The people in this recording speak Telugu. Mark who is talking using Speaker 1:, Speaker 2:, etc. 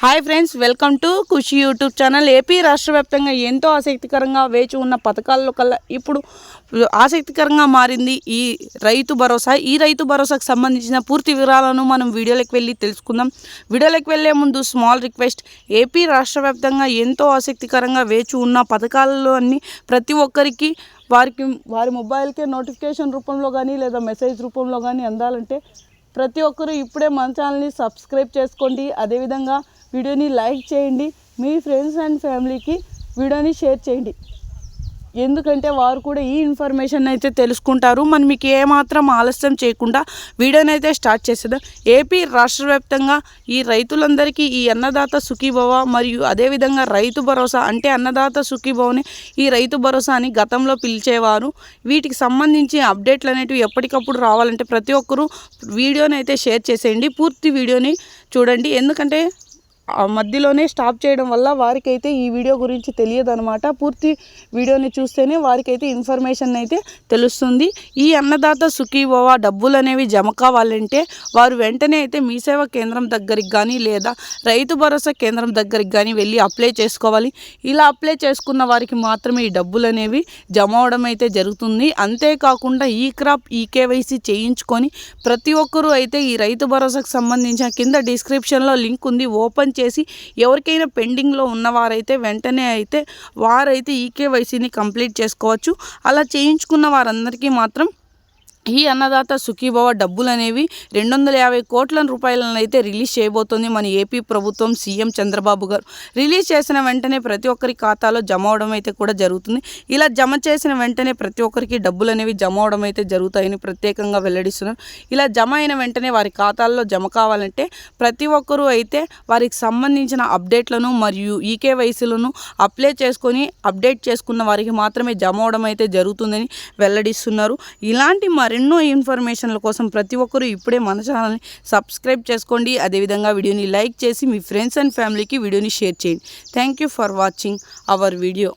Speaker 1: Hi friends, welcome to Khushi YouTube channel. AP రాష్ట్ర వ్యాప్తంగా ఎంతో ఆసక్తికరంగా వేచి ఉన్న పథకాల్లో కల్లా ఇప్పుడు ఆసక్తికరంగా మారింది ఈ రైతు భరోసా. ఈ రైతు భరోసాకు సంబంధించిన పూర్తి వివరాలను మనం వీడియోలోకి వెళ్ళి తెలుసుకుందాం. వీడియోలోకి వెళ్ళే ముందు స్మాల్ రిక్వెస్ట్, ఏపీ రాష్ట్ర వ్యాప్తంగా ఎంతో ఆసక్తికరంగా వేచి ఉన్న పథకాలలో అన్ని ప్రతి ఒక్కరికి వారి మొబైల్కే నోటిఫికేషన్ రూపంలో కానీ లేదా మెసేజ్ రూపంలో కానీ అందాలంటే ప్రతి ఒక్కరూ ఇప్పుడే మన ఛానల్ని సబ్స్క్రైబ్ చేసుకోండి. అదేవిధంగా వీడియోని లైక్ చేయండి. మీ ఫ్రెండ్స్ అండ్ ఫ్యామిలీకి వీడియోని షేర్ చేయండి, ఎందుకంటే వారు కూడా ఈ ఇన్ఫర్మేషన్ అయితే తెలుసుకుంటారు. మనం మీకు ఏమాత్రం ఆలస్యం చేయకుండా వీడియోని అయితే స్టార్ట్ చేసేద్దాం. ఏపీ రాష్ట్ర వ్యాప్తంగా ఈ రైతులందరికీ ఈ అన్నదాత సుఖీభవ మరియు అదేవిధంగా రైతు భరోసా అంటే అన్నదాత సుఖీభవని ఈ రైతు భరోసా అని గతంలో పిలిచేవారు. వీటికి సంబంధించి అప్డేట్లు అనేటివి ఎప్పటికప్పుడు రావాలంటే ప్రతి ఒక్కరూ వీడియోని అయితే షేర్ చేసేయండి. పూర్తి వీడియోని చూడండి, ఎందుకంటే మధ్యలోనే స్టాప్ చేయడం వల్ల వారికైతే ఈ వీడియో గురించి తెలియదు అనమాట. పూర్తి వీడియోని చూస్తేనే వారికైతే ఇన్ఫర్మేషన్ అయితే తెలుస్తుంది. ఈ అన్నదాత సుఖీభవ డబ్బులు అనేవి జమ కావాలంటే వారు వెంటనే అయితే మీ సేవా కేంద్రం దగ్గరికి కానీ లేదా రైతు భరోసా కేంద్రం దగ్గరికి కానీ వెళ్ళి అప్లై చేసుకోవాలి. ఇలా అప్లై చేసుకున్న వారికి మాత్రమే ఈ డబ్బులు అనేవి జమ అవడం అయితే జరుగుతుంది. అంతేకాకుండా ఈ క్రాప్ ఈకేవైసీ చేయించుకొని ప్రతి ఒక్కరూ అయితే ఈ రైతు భరోసాకు సంబంధించిన కింద డిస్క్రిప్షన్లో లింక్ ఉంది, ఓపెన్ చేసి ఎవరికైనా పెండింగ్లో ఉన్నవారైతే వెంటనే అయితే వారైతే ఈకేవైసీని కంప్లీట్ చేసుకోవచ్చు. అలా చేయించుకున్న వారందరికీ మాత్రం ఈ అన్నదాత సుఖీభవ డబ్బులు అనేవి 250 కోట్ల రూపాయలను అయితే రిలీజ్ చేయబోతోంది మన ఏపీ ప్రభుత్వం. సీఎం చంద్రబాబు గారు రిలీజ్ చేసిన వెంటనే ప్రతి ఒక్కరి ఖాతాలో జమ అవడం అయితే కూడా జరుగుతుంది. ఇలా జమ చేసిన వెంటనే ప్రతి ఒక్కరికి డబ్బులు అనేవి జమ అవడం అయితే జరుగుతాయని ప్రత్యేకంగా వెల్లడిస్తున్నారు. ఇలా జమ అయిన వెంటనే వారి ఖాతాల్లో జమ కావాలంటే ప్రతి ఒక్కరూ అయితే వారికి సంబంధించిన అప్డేట్లను మరియు ఈకేవైసీలను అప్లై చేసుకొని అప్డేట్ చేసుకున్న వారికి మాత్రమే జమ అవడం అయితే జరుగుతుందని వెల్లడిస్తున్నారు. ఇలాంటి మరెన్నో ఇన్ఫర్మేషన్ల కోసం ప్రతి ఒక్కరూ ఇప్పుడే మన ఛానల్ని సబ్స్క్రైబ్ చేసుకోండి. అదేవిధంగా వీడియోని లైక్ చేసి మీ ఫ్రెండ్స్ అండ్ ఫ్యామిలీకి వీడియోని షేర్ చేయండి. Thank you for watching our video.